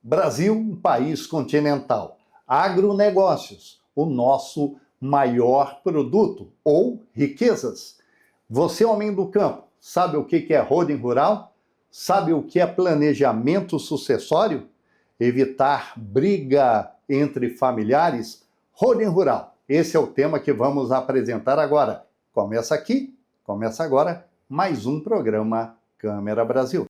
Brasil, um país continental. Agronegócios, o nosso maior produto ou riquezas. Você, homem do campo, sabe o que é holding rural? Sabe o que é planejamento sucessório? Evitar briga entre familiares? Holding rural. Esse é o tema que vamos apresentar agora. Começa aqui, começa agora, mais um programa Câmera Brasil.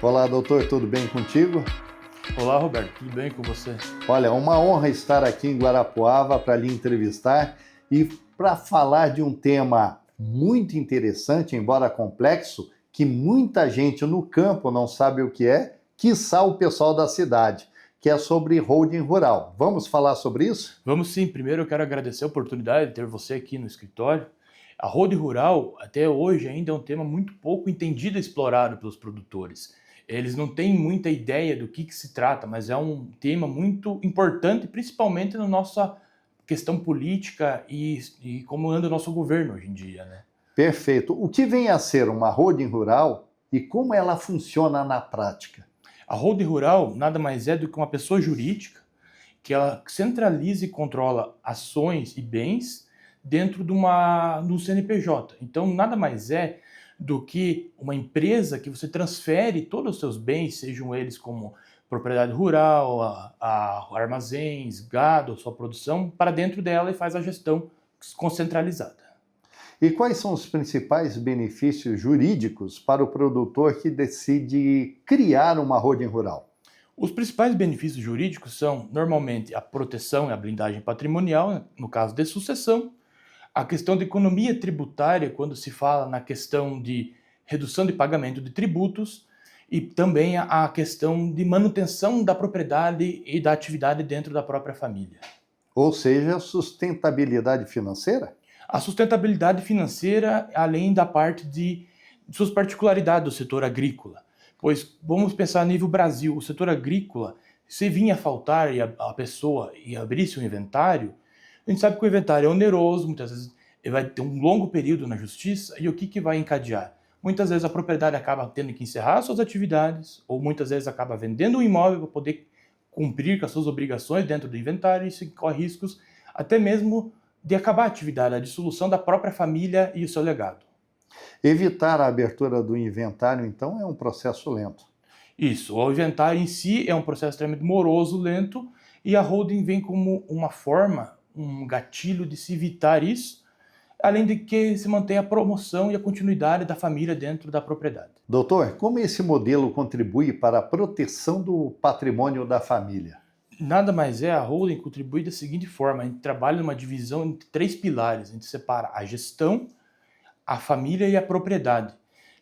Olá, doutor, tudo bem contigo? Olá, Roberto, tudo bem com você? Olha, uma honra estar aqui em Guarapuava para lhe entrevistar e para falar de um tema muito interessante, embora complexo, que muita gente no campo não sabe o que é, quiçá o pessoal da cidade, que é sobre holding rural. Vamos falar sobre isso? Vamos sim. Primeiro eu quero agradecer a oportunidade de ter você aqui no escritório. A holding rural, até hoje, ainda é um tema muito pouco entendido e explorado pelos produtores. Eles não têm muita ideia do que se trata, mas é um tema muito importante, principalmente na nossa questão política e como anda o nosso governo hoje em dia, né? Perfeito. O que vem a ser uma holding rural e como ela funciona na prática? A holding rural nada mais é do que uma pessoa jurídica que ela centraliza e controla ações e bens dentro de um CNPJ. Então, nada mais é do que uma empresa que você transfere todos os seus bens, sejam eles como propriedade rural, armazéns, gado, sua produção, para dentro dela e faz a gestão concentralizada. E quais são os principais benefícios jurídicos para o produtor que decide criar uma holding rural? Os principais benefícios jurídicos são, normalmente, a proteção e a blindagem patrimonial, no caso de sucessão, a questão de economia tributária, quando se fala na questão de redução de pagamento de tributos, e também a questão de manutenção da propriedade e da atividade dentro da própria família. Ou seja, sustentabilidade financeira? A sustentabilidade financeira, além da parte de suas particularidades do setor agrícola. Pois, vamos pensar a nível Brasil, o setor agrícola, se vinha a faltar e a pessoa ia abrir seu inventário, a gente sabe que o inventário é oneroso, muitas vezes ele vai ter um longo período na justiça, e o que vai encadear? Muitas vezes a propriedade acaba tendo que encerrar suas atividades, ou muitas vezes acaba vendendo um imóvel para poder cumprir com as suas obrigações dentro do inventário, e isso corre riscos até mesmo de acabar a atividade, a dissolução da própria família e o seu legado. Evitar a abertura do inventário, então, é um processo lento. Isso, o inventário em si é um processo extremamente moroso, lento, e a holding vem como uma forma, um gatilho de se evitar isso, além de que se mantém a promoção e a continuidade da família dentro da propriedade. Doutor, como esse modelo contribui para a proteção do patrimônio da família? Nada mais é, a holding contribui da seguinte forma: a gente trabalha numa divisão entre 3 pilares, a gente separa a gestão, a família e a propriedade.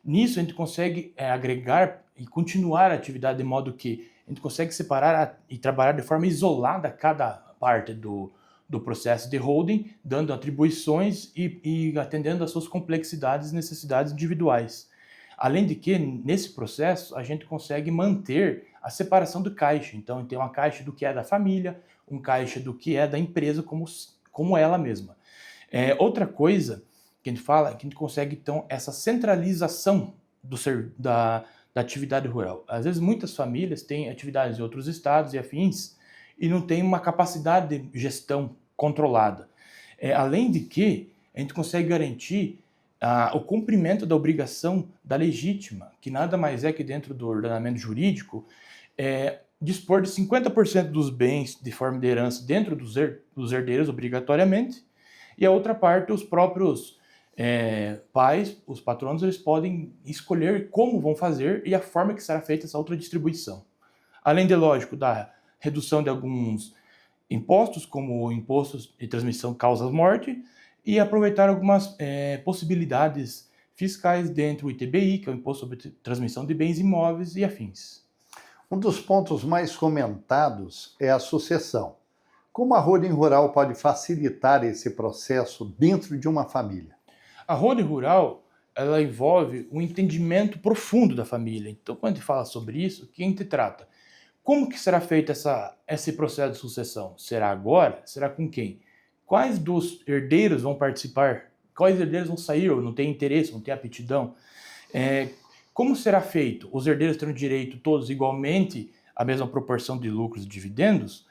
Nisso a gente consegue agregar e continuar a atividade de modo que a gente consegue separar e trabalhar de forma isolada cada parte do processo de holding, dando atribuições e atendendo às suas complexidades e necessidades individuais. Além de que, nesse processo, a gente consegue manter a separação do caixa. Então, tem uma caixa do que é da família, um caixa do que é da empresa como ela mesma. Outra coisa que a gente fala é que a gente consegue, então, essa centralização da atividade rural. Às vezes, muitas famílias têm atividades em outros estados e afins e não tem uma capacidade de gestão controlada. Além de que, a gente consegue garantir o cumprimento da obrigação da legítima, que nada mais é que dentro do ordenamento jurídico, dispor de 50% dos bens de forma de herança dentro dos herdeiros obrigatoriamente, e a outra parte os próprios pais, os patronos, eles podem escolher como vão fazer e a forma que será feita essa outra distribuição. Além de, lógico, da redução de alguns impostos, como o imposto de transmissão causa-morte, e aproveitar algumas possibilidades fiscais dentro do ITBI, que é o Imposto sobre Transmissão de Bens Imóveis e afins. Um dos pontos mais comentados é a sucessão. Como a holding rural pode facilitar esse processo dentro de uma família? A holding rural, ela envolve um entendimento profundo da família. Então, quando a gente fala sobre isso, o que a gente trata? Como que será feito esse processo de sucessão? Será agora? Será com quem? Quais dos herdeiros vão participar? Quais herdeiros vão sair ou não têm interesse, não têm aptidão? Como será feito? Os herdeiros terão direito todos igualmente à mesma proporção de lucros e dividendos?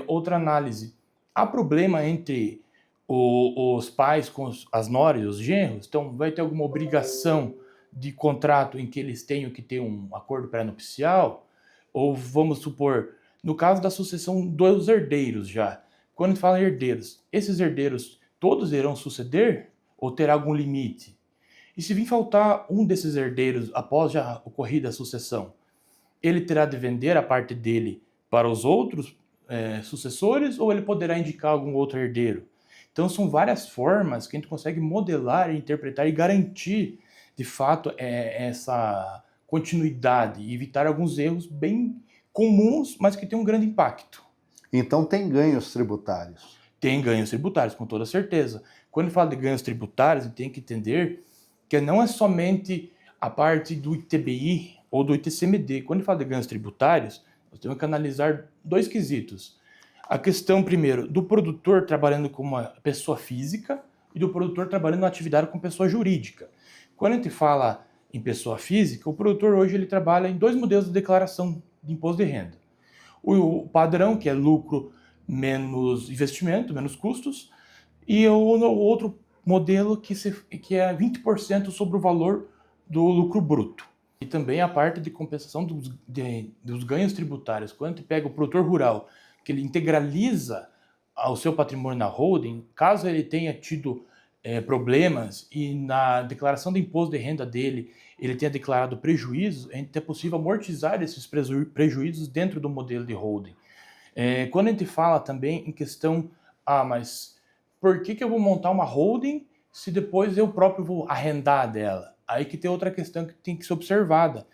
Outra análise. Há problema entre os pais com as noras e os genros? Então, vai ter alguma obrigação de contrato em que eles tenham que ter um acordo pré-nupcial? Ou vamos supor, no caso da sucessão dos herdeiros já, quando a gente fala em herdeiros, esses herdeiros todos irão suceder ou terá algum limite? E se vir faltar um desses herdeiros após já ocorrida a sucessão, ele terá de vender a parte dele para os outros sucessores ou ele poderá indicar algum outro herdeiro? Então são várias formas que a gente consegue modelar, interpretar e garantir, de fato, essa continuidade e evitar alguns erros bem comuns, mas que têm um grande impacto. Então tem ganhos tributários. Tem ganhos tributários, com toda certeza. Quando fala de ganhos tributários, a gente tem que entender que não é somente a parte do ITBI ou do ITCMD. Quando fala de ganhos tributários, nós temos que analisar dois quesitos. A questão, primeiro, do produtor trabalhando como uma pessoa física e do produtor trabalhando na atividade como pessoa jurídica. Quando a gente fala em pessoa física, o produtor hoje ele trabalha em dois modelos de declaração de imposto de renda. O padrão, que é lucro menos investimento, menos custos, e o outro modelo que é 20% sobre o valor do lucro bruto. E também a parte de compensação dos ganhos tributários. Quando a gente pega o produtor rural, que ele integraliza o seu patrimônio na holding, caso ele tenha tido problemas e na declaração de imposto de renda dele ele tenha declarado prejuízos, é possível amortizar esses prejuízos dentro do modelo de holding. Quando a gente fala também em questão, mas por que eu vou montar uma holding se depois eu próprio vou arrendar dela? Aí que tem outra questão que tem que ser observada.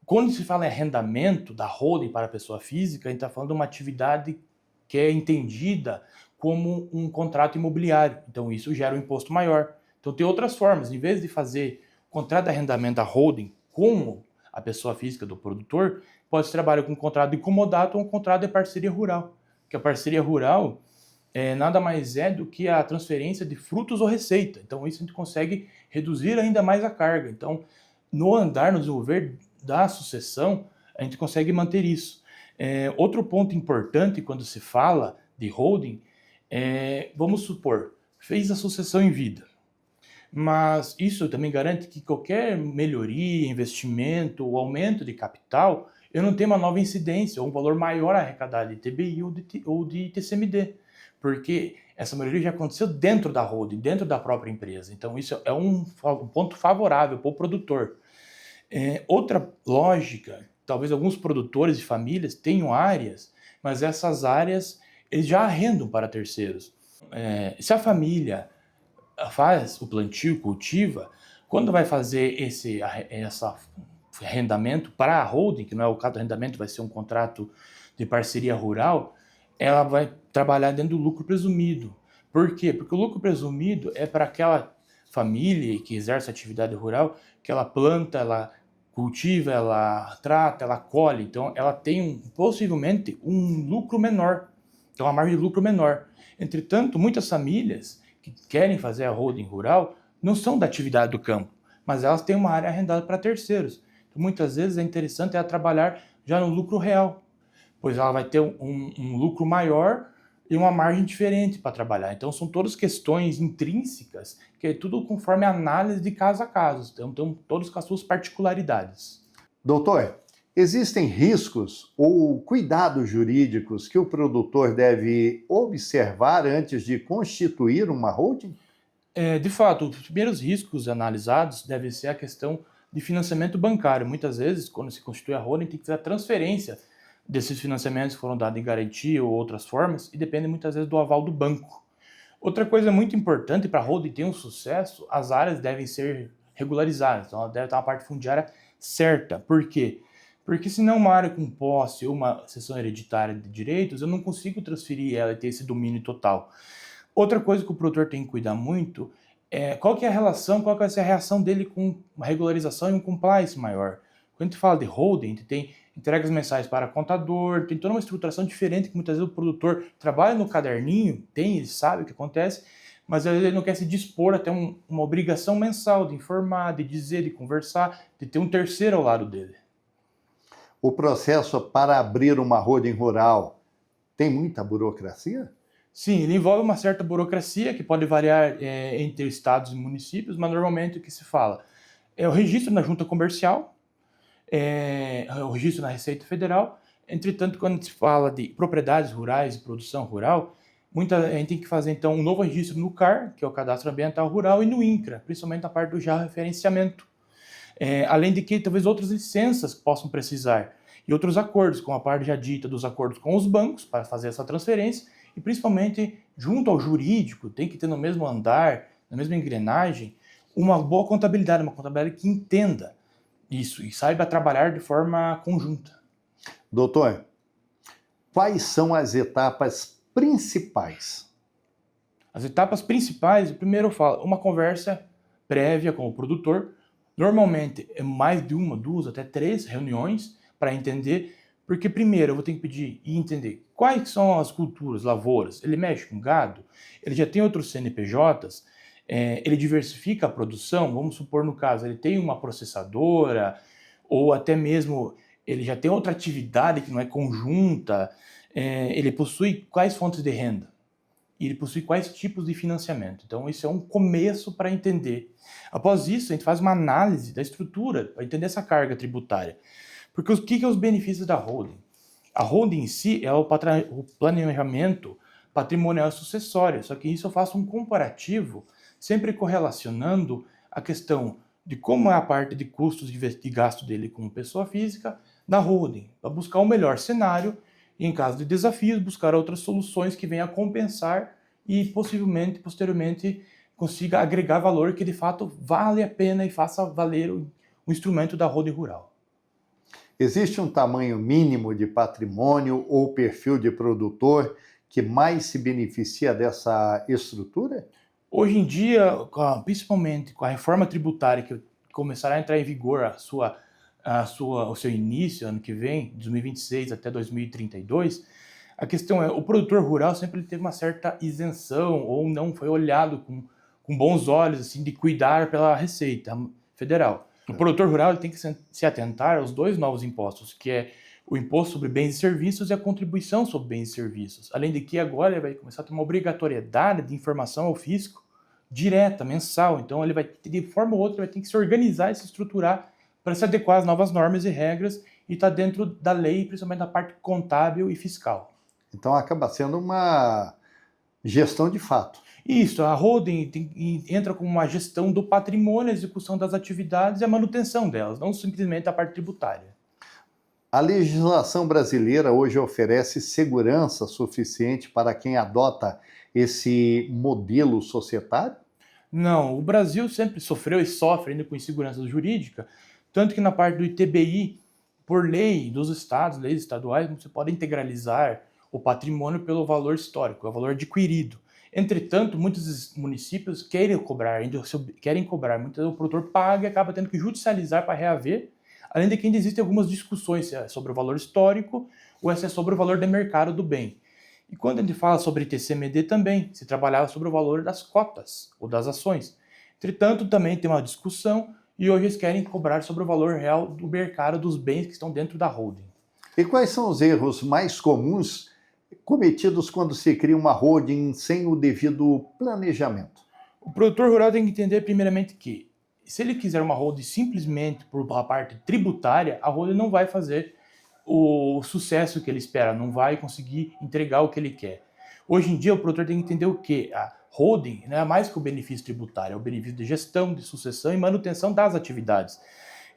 Quando se fala em arrendamento da holding para a pessoa física, a gente está falando de uma atividade que é entendida como um contrato imobiliário. Então isso gera um imposto maior. Então tem outras formas. Em vez de fazer contrato de arrendamento da holding como a pessoa física do produtor, pode trabalhar com um contrato de comodato ou um contrato de parceria rural. Que a parceria rural nada mais é do que a transferência de frutos ou receita. Então isso a gente consegue reduzir ainda mais a carga. Então no desenvolver da sucessão, a gente consegue manter isso. Outro ponto importante quando se fala de holding vamos supor, fez a sucessão em vida. Mas isso também garante que qualquer melhoria, investimento ou aumento de capital, eu não tenho uma nova incidência ou um valor maior arrecadado de TBI ou de TCMD. Porque essa melhoria já aconteceu dentro da holding, dentro da própria empresa. Então isso é um ponto favorável para o produtor. Outra lógica, talvez alguns produtores e famílias tenham áreas, mas essas áreas eles já arrendam para terceiros. Se a família faz o plantio, cultiva, quando vai fazer esse arrendamento para a holding, que não é o caso do arrendamento, vai ser um contrato de parceria rural, ela vai trabalhar dentro do lucro presumido. Por quê? Porque o lucro presumido é para aquela família que exerce atividade rural, que ela planta, ela cultiva, ela trata, ela colhe. Então, ela tem possivelmente um lucro menor. Então, uma margem de lucro menor. Entretanto, muitas famílias que querem fazer a holding rural não são da atividade do campo, mas elas têm uma área arrendada para terceiros. Então, muitas vezes é interessante ela trabalhar já no lucro real, pois ela vai ter um lucro maior e uma margem diferente para trabalhar. Então, são todas questões intrínsecas, que é tudo conforme a análise de caso a caso. Então, todos com as suas particularidades. Doutor, existem riscos ou cuidados jurídicos que o produtor deve observar antes de constituir uma holding? De fato, os primeiros riscos analisados devem ser a questão de financiamento bancário. Muitas vezes, quando se constitui a holding, tem que fazer a transferência desses financiamentos foram dados em garantia ou outras formas e dependem muitas vezes do aval do banco. Outra coisa muito importante para a holding ter um sucesso, as áreas devem ser regularizadas, então ela deve estar uma parte fundiária certa. Por quê? Porque senão uma área com posse ou uma cessão hereditária de direitos, eu não consigo transferir ela e ter esse domínio total. Outra coisa que o produtor tem que cuidar muito é qual que é a relação, qual que vai ser a reação dele com uma regularização e um compliance maior. Quando a gente fala de holding, a gente tem entregas mensais para contador, tem toda uma estruturação diferente que muitas vezes o produtor trabalha no caderninho, ele sabe o que acontece, mas às vezes ele não quer se dispor até uma obrigação mensal de informar, de dizer, de conversar, de ter um terceiro ao lado dele. O processo para abrir uma holding rural tem muita burocracia? Sim, ele envolve uma certa burocracia que pode variar entre estados e municípios, mas normalmente o que se fala é o registro na junta comercial, o registro na Receita Federal. Entretanto, quando se fala de propriedades rurais e produção rural, a gente tem que fazer então um novo registro no CAR, que é o Cadastro Ambiental Rural, e no INCRA, principalmente na parte do georreferenciamento. Além de que talvez outras licenças possam precisar e outros acordos, como a parte já dita dos acordos com os bancos para fazer essa transferência e principalmente junto ao jurídico, tem que ter no mesmo andar, na mesma engrenagem, uma boa contabilidade, uma contabilidade que entenda isso e saiba trabalhar de forma conjunta. Doutor, quais são as etapas principais? As etapas principais, primeiro eu falo, uma conversa prévia com o produtor. Normalmente é mais de uma, duas, até três reuniões para entender, porque primeiro eu vou ter que pedir e entender quais são as culturas, lavouras. Ele mexe com gado, ele já tem outros CNPJs, ele diversifica a produção, vamos supor no caso, ele tem uma processadora, ou até mesmo ele já tem outra atividade que não é conjunta, ele possui quais fontes de renda, e ele possui quais tipos de financiamento. Então isso é um começo para entender. Após isso, a gente faz uma análise da estrutura para entender essa carga tributária. Porque o que é os benefícios da holding? A holding em si é o planejamento patrimonial sucessório, só que isso eu faço um comparativo, sempre correlacionando a questão de como é a parte de custos de gasto dele como pessoa física da holding, para buscar o melhor cenário e, em caso de desafios, buscar outras soluções que venham a compensar e possivelmente, posteriormente, consiga agregar valor que de fato vale a pena e faça valer o instrumento da holding rural. Existe um tamanho mínimo de patrimônio ou perfil de produtor que mais se beneficia dessa estrutura? Hoje em dia, principalmente com a reforma tributária que começará a entrar em vigor o seu início, ano que vem, 2026 até 2032, a questão é, o produtor rural sempre teve uma certa isenção ou não foi olhado com bons olhos, assim, de cuidar pela Receita Federal. O produtor rural ele tem que se atentar aos dois novos impostos, que é o imposto sobre bens e serviços e a contribuição sobre bens e serviços. Além de que agora ele vai começar a ter uma obrigatoriedade de informação ao fisco direta, mensal. Então ele vai, de forma ou outra, vai ter que se organizar e se estruturar para se adequar às novas normas e regras e estar dentro da lei, principalmente da parte contábil e fiscal. Então acaba sendo uma gestão de fato. Isso, a holding entra como uma gestão do patrimônio, a execução das atividades e a manutenção delas, não simplesmente a parte tributária. A legislação brasileira hoje oferece segurança suficiente para quem adota esse modelo societário? Não, o Brasil sempre sofreu e sofre ainda com insegurança jurídica, tanto que na parte do ITBI, por lei dos estados, leis estaduais, você pode integralizar o patrimônio pelo valor histórico, o valor adquirido. Entretanto, muitos municípios querem cobrar, muitas vezes o produtor paga e acaba tendo que judicializar para reaver, além de que ainda existem algumas discussões se é sobre o valor histórico ou se é sobre o valor de mercado do bem. E quando a gente fala sobre TCMD também, se trabalhava sobre o valor das cotas ou das ações. Entretanto, também tem uma discussão e hoje eles querem cobrar sobre o valor real do mercado dos bens que estão dentro da holding. E quais são os erros mais comuns cometidos quando se cria uma holding sem o devido planejamento? O produtor rural tem que entender primeiramente que, se ele quiser uma holding simplesmente por a parte tributária, a holding não vai fazer o sucesso que ele espera, não vai conseguir entregar o que ele quer. Hoje em dia o produtor tem que entender o quê? A holding não é mais que o benefício tributário, é o benefício de gestão, de sucessão e manutenção das atividades.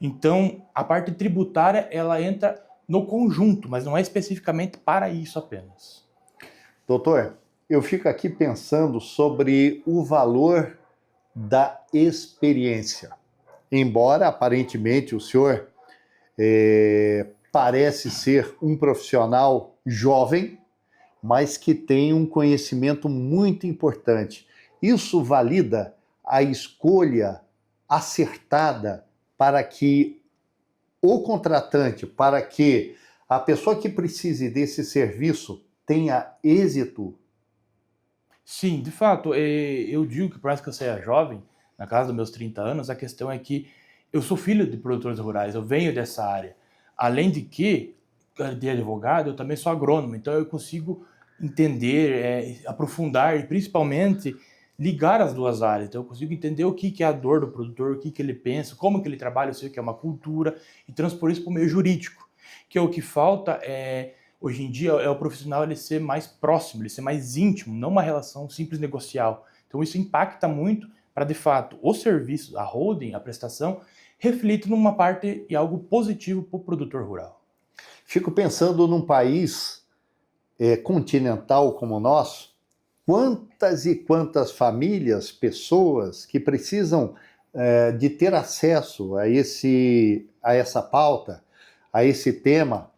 Então, a parte tributária, ela entra no conjunto, mas não é especificamente para isso apenas. Doutor, eu fico aqui pensando sobre o valor da experiência. Embora aparentemente o senhor parece ser um profissional jovem, mas que tem um conhecimento muito importante. Isso valida a escolha acertada para que o contratante, para que a pessoa que precise desse serviço tenha êxito? Sim, de fato, eu digo que por mais que eu seja jovem, na casa dos meus 30 anos, a questão é que eu sou filho de produtores rurais, eu venho dessa área. Além de que, de advogado, eu também sou agrônomo, então eu consigo entender, aprofundar e principalmente ligar as duas áreas. Então eu consigo entender o que é a dor do produtor, o que ele pensa, como que ele trabalha, eu sei o que é uma cultura, e transpor isso para o meio jurídico, que é o que falta hoje em dia é o profissional ele ser mais próximo, ele ser mais íntimo, não uma relação simples negocial. Então isso impacta muito para, de fato, o serviço, a holding, a prestação, reflita numa parte e algo positivo para o produtor rural. Fico pensando num país continental como o nosso, quantas e quantas famílias, pessoas que precisam de ter acesso a essa pauta, a esse tema,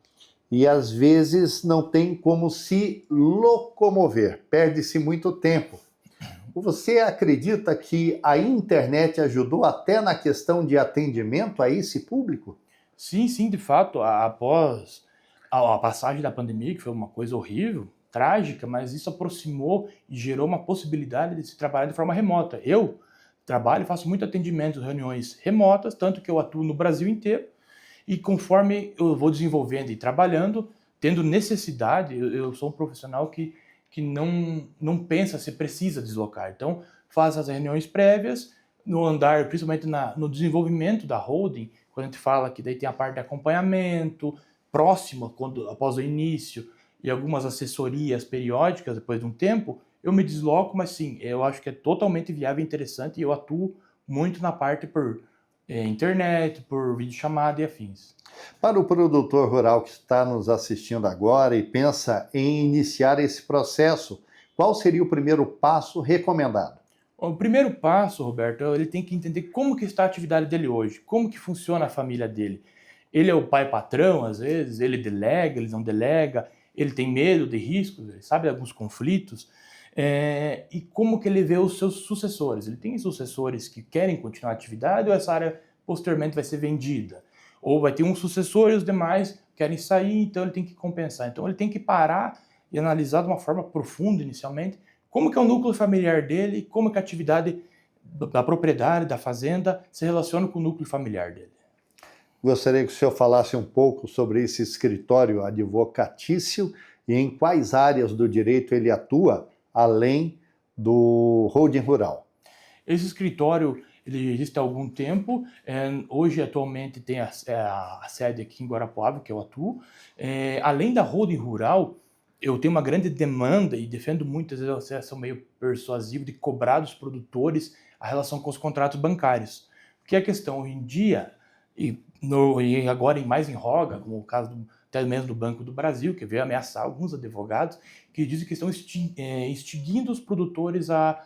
e às vezes não tem como se locomover, perde-se muito tempo. Você acredita que a internet ajudou até na questão de atendimento a esse público? Sim, sim, de fato, após a passagem da pandemia, que foi uma coisa horrível, trágica, mas isso aproximou e gerou uma possibilidade de se trabalhar de forma remota. Eu trabalho, faço muito atendimento, reuniões remotas, tanto que eu atuo no Brasil inteiro, e conforme eu vou desenvolvendo e trabalhando, tendo necessidade, eu sou um profissional que não pensa se precisa deslocar. Então, faz as reuniões prévias, no andar, principalmente no desenvolvimento da holding, quando a gente fala que daí tem a parte de acompanhamento, próxima, após o início, e algumas assessorias periódicas depois de um tempo, eu me desloco, mas sim, eu acho que é totalmente viável e interessante, e eu atuo muito na parte por internet, por videochamada e afins. Para o produtor rural que está nos assistindo agora e pensa em iniciar esse processo, qual seria o primeiro passo recomendado? O primeiro passo, Roberto, ele tem que entender como que está a atividade dele hoje, como que funciona a família dele. Ele é o pai patrão, às vezes, ele delega, ele não delega, ele tem medo de riscos, ele sabe de alguns conflitos, e como que ele vê os seus sucessores. Ele tem sucessores que querem continuar a atividade ou essa área posteriormente vai ser vendida? Ou vai ter um sucessor e os demais querem sair, então ele tem que compensar. Então ele tem que parar e analisar de uma forma profunda inicialmente como que é o núcleo familiar dele, como que a atividade da propriedade, da fazenda, se relaciona com o núcleo familiar dele. Gostaria que o senhor falasse um pouco sobre esse escritório advocatício e em quais áreas do direito ele atua, além do holding rural. Esse escritório ele existe há algum tempo, hoje atualmente tem a sede aqui em Guarapuava, que eu atuo. Além da holding rural, eu tenho uma grande demanda e defendo muitas vezes, eu sou meio persuasivo, de cobrar dos produtores a relação com os contratos bancários. Porque a questão hoje em dia, e agora mais em roga, como o caso até mesmo do Banco do Brasil, que veio ameaçar alguns advogados, que dizem que estão extinguindo os produtores a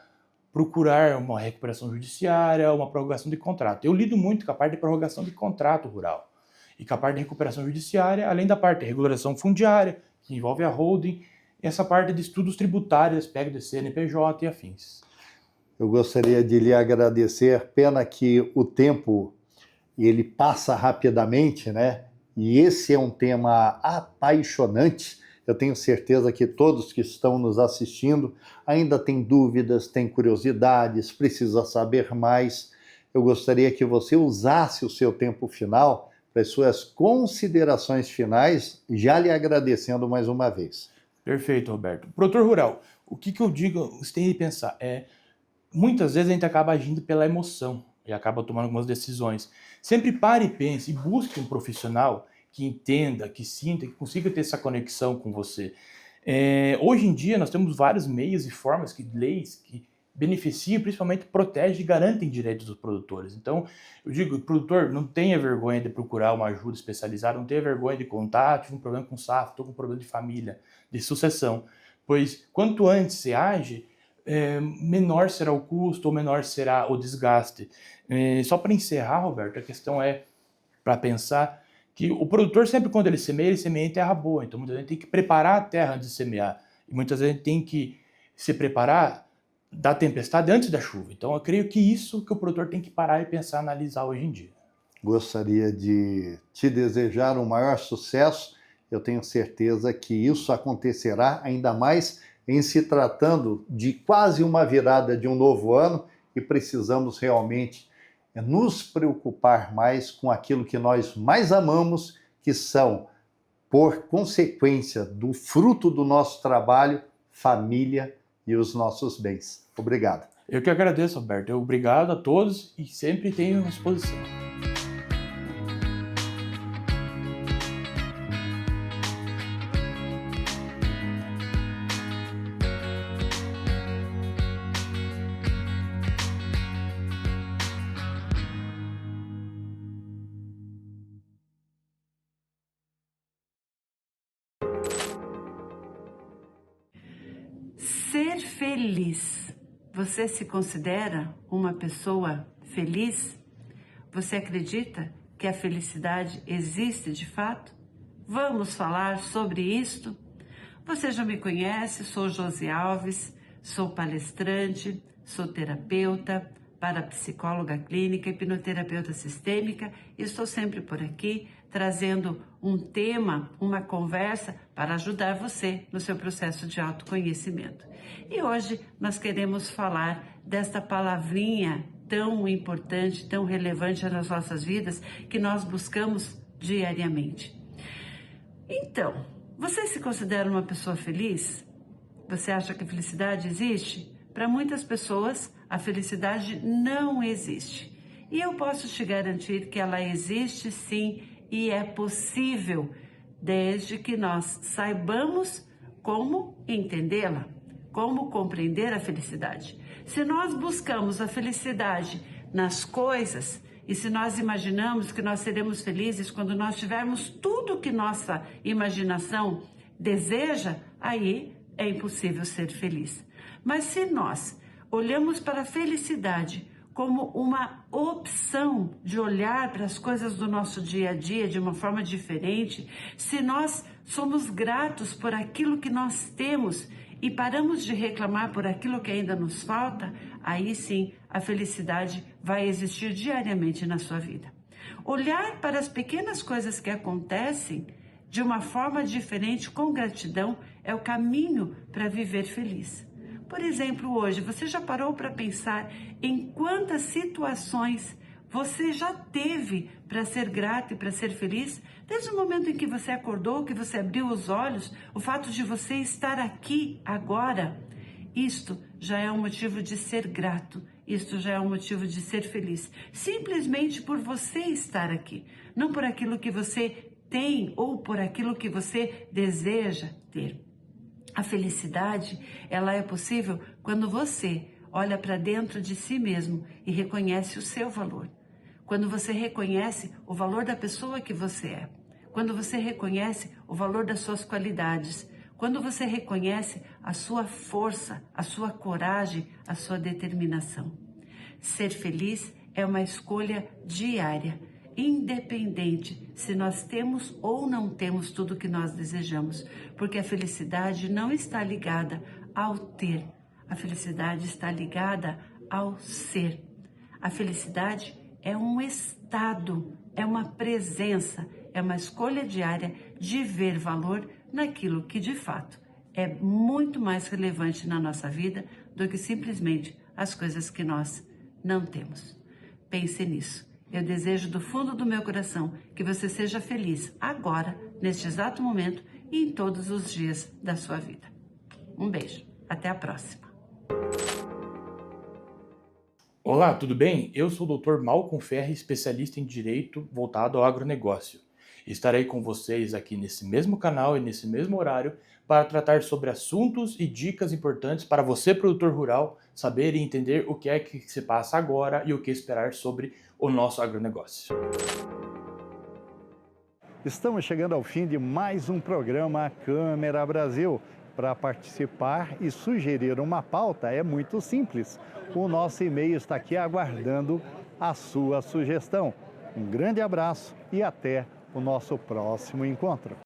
procurar uma recuperação judiciária, uma prorrogação de contrato. Eu lido muito com a parte de prorrogação de contrato rural e com a parte de recuperação judiciária, além da parte de regulação fundiária, que envolve a holding, e essa parte de estudos tributários, aspecto de CNPJ e afins. Eu gostaria de lhe agradecer, pena que o tempo ele passa rapidamente, né? E esse é um tema apaixonante. Eu tenho certeza que todos que estão nos assistindo ainda têm dúvidas, têm curiosidades, precisam saber mais. Eu gostaria que você usasse o seu tempo final para as suas considerações finais, já lhe agradecendo mais uma vez. Perfeito, Roberto. Produtor rural, o que eu digo, você tem que pensar, muitas vezes a gente acaba agindo pela emoção e acaba tomando algumas decisões. Sempre pare e pense e busque um profissional que entenda, que sinta, que consiga ter essa conexão com você. Hoje em dia nós temos vários meios e formas, leis que beneficiam, principalmente protegem e garantem direitos dos produtores. Então, eu digo, o produtor não tenha vergonha de procurar uma ajuda especializada, não tenha vergonha de contar, tive um problema com safra, estou com um problema de família, de sucessão, pois quanto antes se age, menor será o custo ou menor será o desgaste. Só para encerrar, Roberto, a questão é para pensar que o produtor sempre quando ele semeia em terra boa, então muitas vezes tem que preparar a terra antes de semear, e muitas vezes tem que se preparar da tempestade antes da chuva. Então eu creio que isso que o produtor tem que parar e pensar, analisar hoje em dia. Gostaria de te desejar o maior sucesso. Eu tenho certeza que isso acontecerá, ainda mais em se tratando de quase uma virada de um novo ano, e precisamos realmente nos preocupar mais com aquilo que nós mais amamos, que são, por consequência do fruto do nosso trabalho, família e os nossos bens. Obrigado. Eu que agradeço, Roberto. Obrigado a todos e sempre tenho à disposição. Ser feliz. Você se considera uma pessoa feliz? Você acredita que a felicidade existe de fato? Vamos falar sobre isto? Você já me conhece, sou Josi Alves, sou palestrante, sou terapeuta, parapsicóloga clínica, hipnoterapeuta sistêmica e estou sempre por aqui trazendo um tema, uma conversa para ajudar você no seu processo de autoconhecimento. E hoje nós queremos falar desta palavrinha tão importante, tão relevante nas nossas vidas que nós buscamos diariamente. Então, você se considera uma pessoa feliz? Você acha que a felicidade existe? Para muitas pessoas, a felicidade não existe. E eu posso te garantir que ela existe sim e é possível, desde que nós saibamos como entendê-la, como compreender a felicidade. Se nós buscamos a felicidade nas coisas, e se nós imaginamos que nós seremos felizes quando nós tivermos tudo que nossa imaginação deseja, aí é impossível ser feliz. Mas se nós olhamos para a felicidade como uma opção de olhar para as coisas do nosso dia a dia de uma forma diferente, se nós somos gratos por aquilo que nós temos e paramos de reclamar por aquilo que ainda nos falta, aí sim a felicidade vai existir diariamente na sua vida. Olhar para as pequenas coisas que acontecem de uma forma diferente, com gratidão, é o caminho para viver feliz. Por exemplo, hoje, você já parou para pensar em quantas situações você já teve para ser grato e para ser feliz? Desde o momento em que você acordou, que você abriu os olhos, o fato de você estar aqui agora, isto já é um motivo de ser grato, isto já é um motivo de ser feliz. Simplesmente por você estar aqui, não por aquilo que você tem ou por aquilo que você deseja ter. A felicidade, ela é possível quando você olha para dentro de si mesmo e reconhece o seu valor. Quando você reconhece o valor da pessoa que você é. Quando você reconhece o valor das suas qualidades. Quando você reconhece a sua força, a sua coragem, a sua determinação. Ser feliz é uma escolha diária, independente se nós temos ou não temos tudo o que nós desejamos, porque a felicidade não está ligada ao ter, a felicidade está ligada ao ser. A felicidade é um estado, é uma presença, é uma escolha diária de ver valor naquilo que de fato é muito mais relevante na nossa vida do que simplesmente as coisas que nós não temos. Pense nisso. Eu desejo do fundo do meu coração que você seja feliz agora, neste exato momento e em todos os dias da sua vida. Um beijo. Até a próxima. Olá, tudo bem? Eu sou o Dr. Malcolm Ferri, especialista em Direito voltado ao agronegócio. Estarei com vocês aqui nesse mesmo canal e nesse mesmo horário para tratar sobre assuntos e dicas importantes para você, produtor rural, saber e entender o que é que se passa agora e o que esperar sobre o nosso agronegócio. Estamos chegando ao fim de mais um programa Câmara Brasil. Para participar e sugerir uma pauta é muito simples. O nosso e-mail está aqui aguardando a sua sugestão. Um grande abraço e até o nosso próximo encontro.